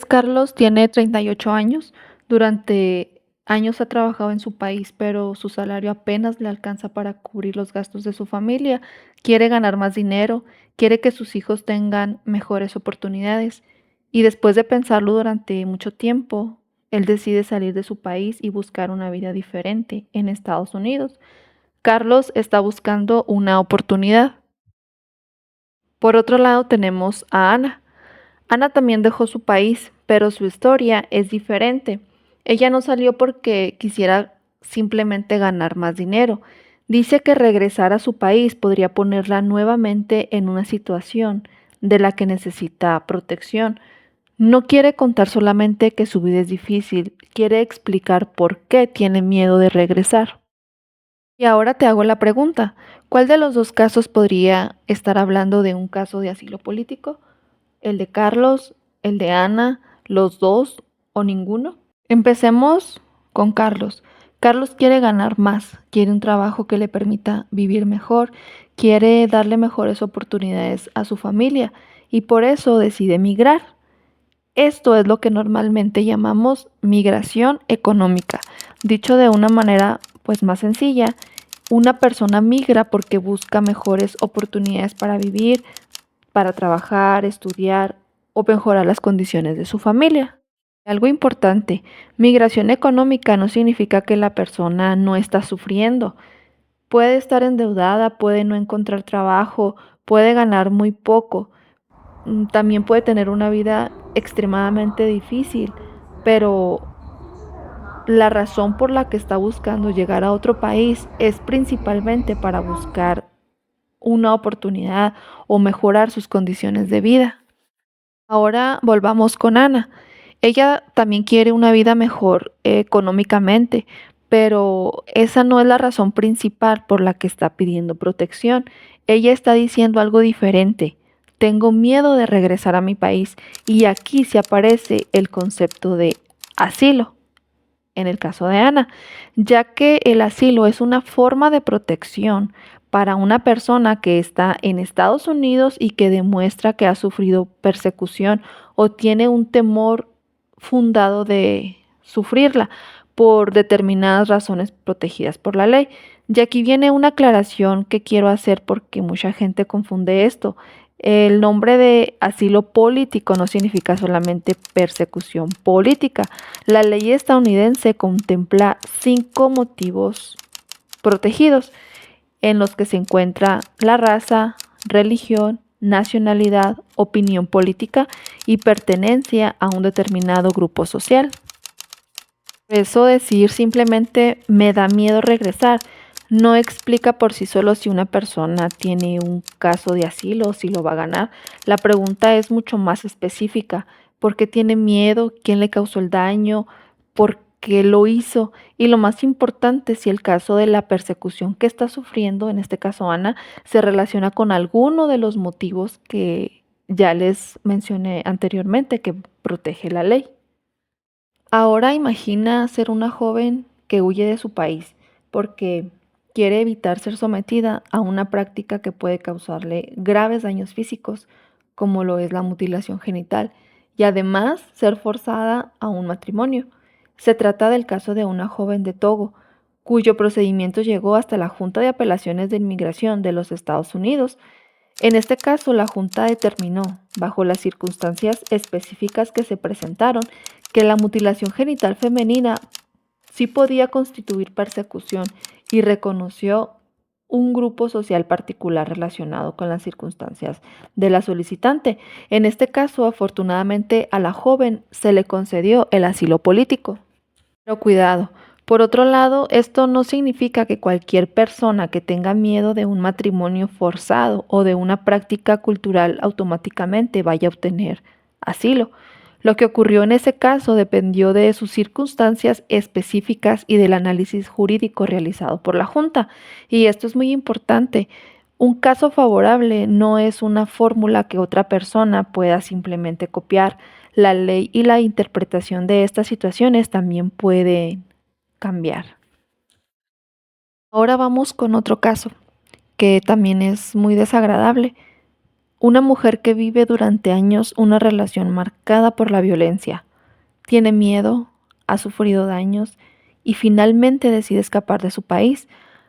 Carlos tiene 38 años. Durante años ha trabajado en su país, pero su salario apenas le alcanza para cubrir los gastos de su familia. Quiere ganar más dinero, quiere que sus hijos tengan mejores oportunidades. Y después de pensarlo durante mucho tiempo, él decide salir de su país y buscar una vida diferente en Estados Unidos. Carlos está buscando una oportunidad. Por otro lado, tenemos a Ana. Ana también dejó su país, pero su historia es diferente. Ella no salió porque quisiera simplemente ganar más dinero. Dice que regresar a su país podría ponerla nuevamente en una situación de la que necesita protección. No quiere contar solamente que su vida es difícil, quiere explicar por qué tiene miedo de regresar. Y ahora te hago la pregunta, ¿cuál de los dos casos podría estar hablando de un caso de asilo político? ¿El de Carlos, el de Ana, los dos o ninguno? Empecemos con Carlos. Carlos quiere ganar más, quiere un trabajo que le permita vivir mejor, quiere darle mejores oportunidades a su familia y por eso decide emigrar. Esto es lo que normalmente llamamos migración económica. Dicho de una manera pues más sencilla, una persona migra porque busca mejores oportunidades para vivir, para trabajar, estudiar o mejorar las condiciones de su familia. Algo importante, migración económica no significa que la persona no está sufriendo. Puede estar endeudada, puede no encontrar trabajo, puede ganar muy poco, también puede tener una vida extremadamente difícil, pero la razón por la que está buscando llegar a otro país es principalmente para buscar una oportunidad o mejorar sus condiciones de vida. Ahora volvamos con Ana. Ella también quiere una vida mejor económicamente, pero esa no es la razón principal por la que está pidiendo protección. Ella está diciendo algo diferente. Tengo miedo de regresar a mi país y aquí se aparece el concepto de asilo en el caso de Ana, ya que el asilo es una forma de protección para una persona que está en Estados Unidos y que demuestra que ha sufrido persecución o tiene un temor fundado de sufrirla por determinadas razones protegidas por la ley. Y aquí viene una aclaración que quiero hacer porque mucha gente confunde esto. El nombre de asilo político no significa solamente persecución política. La ley estadounidense contempla 5 motivos protegidos en los que se encuentra la raza, religión, nacionalidad, opinión política y pertenencia a un determinado grupo social. Por eso decir simplemente me da miedo regresar no explica por sí solo si una persona tiene un caso de asilo o si lo va a ganar. La pregunta es mucho más específica. ¿Por qué tiene miedo? ¿Quién le causó el daño? ¿Por qué lo hizo? Y lo más importante, si el caso de la persecución que está sufriendo, en este caso Ana, se relaciona con alguno de los motivos que ya les mencioné anteriormente que protege la ley. Ahora imagina ser una joven que huye de su país porque quiere evitar ser sometida a una práctica que puede causarle graves daños físicos, como lo es la mutilación genital, y además ser forzada a un matrimonio. Se trata del caso de una joven de Togo, cuyo procedimiento llegó hasta la Junta de Apelaciones de Inmigración de los Estados Unidos. En este caso, la Junta determinó, bajo las circunstancias específicas que se presentaron, que la mutilación genital femenina sí podía constituir persecución y reconoció un grupo social particular relacionado con las circunstancias de la solicitante. En este caso, afortunadamente, a la joven se le concedió el asilo político. Pero cuidado, por otro lado, esto no significa que cualquier persona que tenga miedo de un matrimonio forzado o de una práctica cultural automáticamente vaya a obtener asilo. Lo que ocurrió en ese caso dependió de sus circunstancias específicas y del análisis jurídico realizado por la Junta. Y esto es muy importante. Un caso favorable no es una fórmula que otra persona pueda simplemente copiar. La ley y la interpretación de estas situaciones también puede cambiar. Ahora vamos con otro caso que también es muy desagradable. Una mujer que vive durante años una relación marcada por la violencia, tiene miedo, ha sufrido daños y finalmente decide escapar de su país.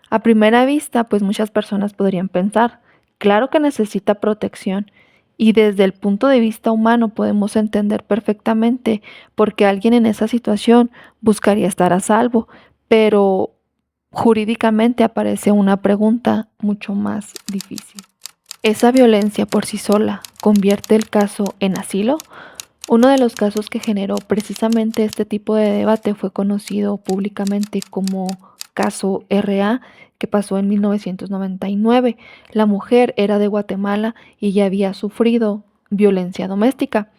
A primera vista, pues muchas personas podrían pensar, claro que necesita protección y desde el punto de vista humano podemos entender perfectamente por qué alguien en esa situación buscaría estar a salvo, pero jurídicamente aparece una pregunta mucho más difícil. ¿Esa violencia por sí sola convierte el caso en asilo? Uno de los casos que generó precisamente este tipo de debate fue conocido públicamente como caso RA, que pasó en 1999. La mujer era de Guatemala y ya había sufrido violencia doméstica.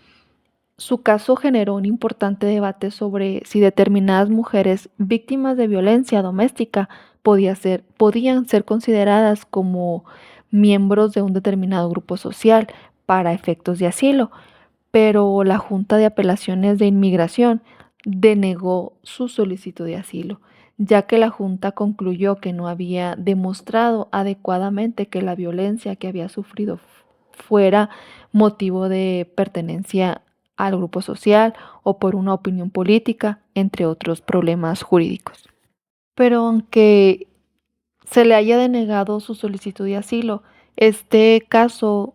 Su caso generó un importante debate sobre si determinadas mujeres víctimas de violencia doméstica podían ser consideradas como miembros de un determinado grupo social para efectos de asilo, pero la Junta de Apelaciones de Inmigración denegó su solicitud de asilo, ya que la Junta concluyó que no había demostrado adecuadamente que la violencia que había sufrido fuera motivo de pertenencia al grupo social o por una opinión política, entre otros problemas jurídicos. Pero aunque se le haya denegado su solicitud de asilo, este caso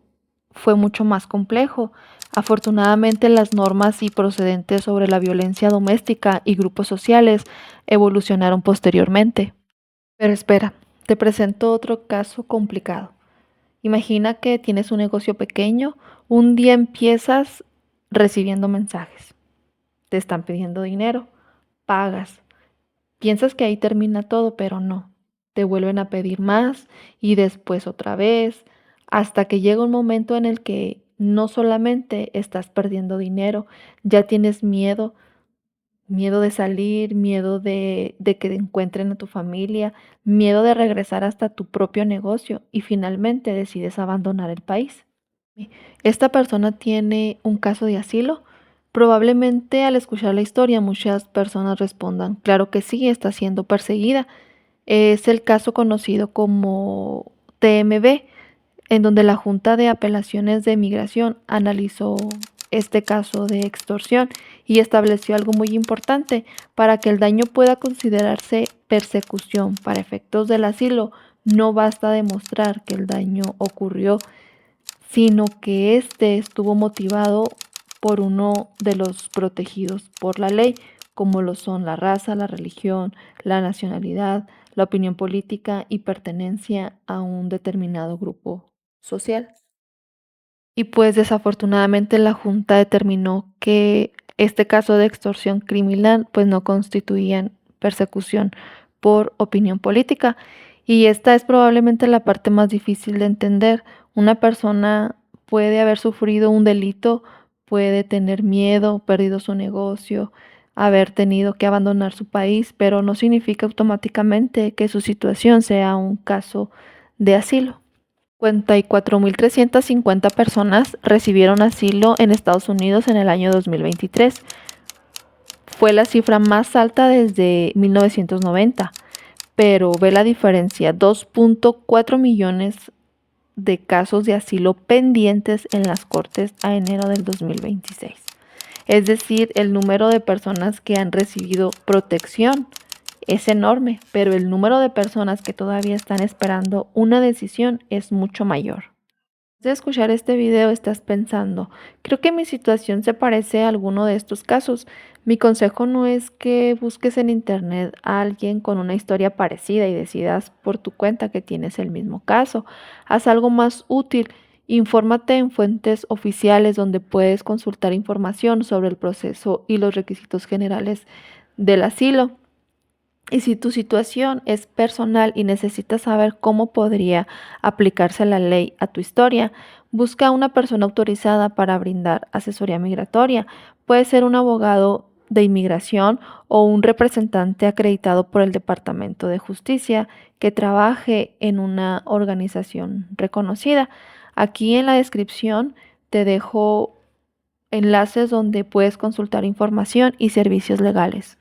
fue mucho más complejo. Afortunadamente, las normas y procedentes sobre la violencia doméstica y grupos sociales evolucionaron posteriormente. Pero espera, te presento otro caso complicado. Imagina que tienes un negocio pequeño, un día empiezas recibiendo mensajes, te están pidiendo dinero, pagas. Piensas que ahí termina todo, pero no. Te vuelven a pedir más y después otra vez, hasta que llega un momento en el que no solamente estás perdiendo dinero, ya tienes miedo, miedo de salir, miedo de que encuentren a tu familia, miedo de regresar hasta tu propio negocio y finalmente decides abandonar el país. Esta persona tiene un caso de asilo. Probablemente al escuchar la historia muchas personas respondan, claro que sí, está siendo perseguida. Es el caso conocido como TMB, en donde la Junta de Apelaciones de Migración analizó este caso de extorsión y estableció algo muy importante. Para que el daño pueda considerarse persecución para efectos del asilo, no basta demostrar que el daño ocurrió, sino que éste estuvo motivado por uno de los protegidos por la ley, como lo son la raza, la religión, la nacionalidad, la opinión política y pertenencia a un determinado grupo social. Y pues desafortunadamente la Junta determinó que este caso de extorsión criminal pues no constituían persecución por opinión política. Y esta es probablemente la parte más difícil de entender. Una persona puede haber sufrido un delito, puede tener miedo, perdido su negocio, haber tenido que abandonar su país, pero no significa automáticamente que su situación sea un caso de asilo. 54.350 personas recibieron asilo en Estados Unidos en el año 2023. Fue la cifra más alta desde 1990, pero ve la diferencia, 2.4 millones de casos de asilo pendientes en las cortes a enero del 2026. Es decir, el número de personas que han recibido protección es enorme, pero el número de personas que todavía están esperando una decisión es mucho mayor. De escuchar este video estás pensando, creo que mi situación se parece a alguno de estos casos. Mi consejo no es que busques en internet a alguien con una historia parecida y decidas por tu cuenta que tienes el mismo caso. Haz algo más útil. Infórmate en fuentes oficiales donde puedes consultar información sobre el proceso y los requisitos generales del asilo. Y si tu situación es personal y necesitas saber cómo podría aplicarse la ley a tu historia, busca a una persona autorizada para brindar asesoría migratoria. Puede ser un abogado de inmigración o un representante acreditado por el Departamento de Justicia que trabaje en una organización reconocida. Aquí en la descripción te dejo enlaces donde puedes consultar información y servicios legales.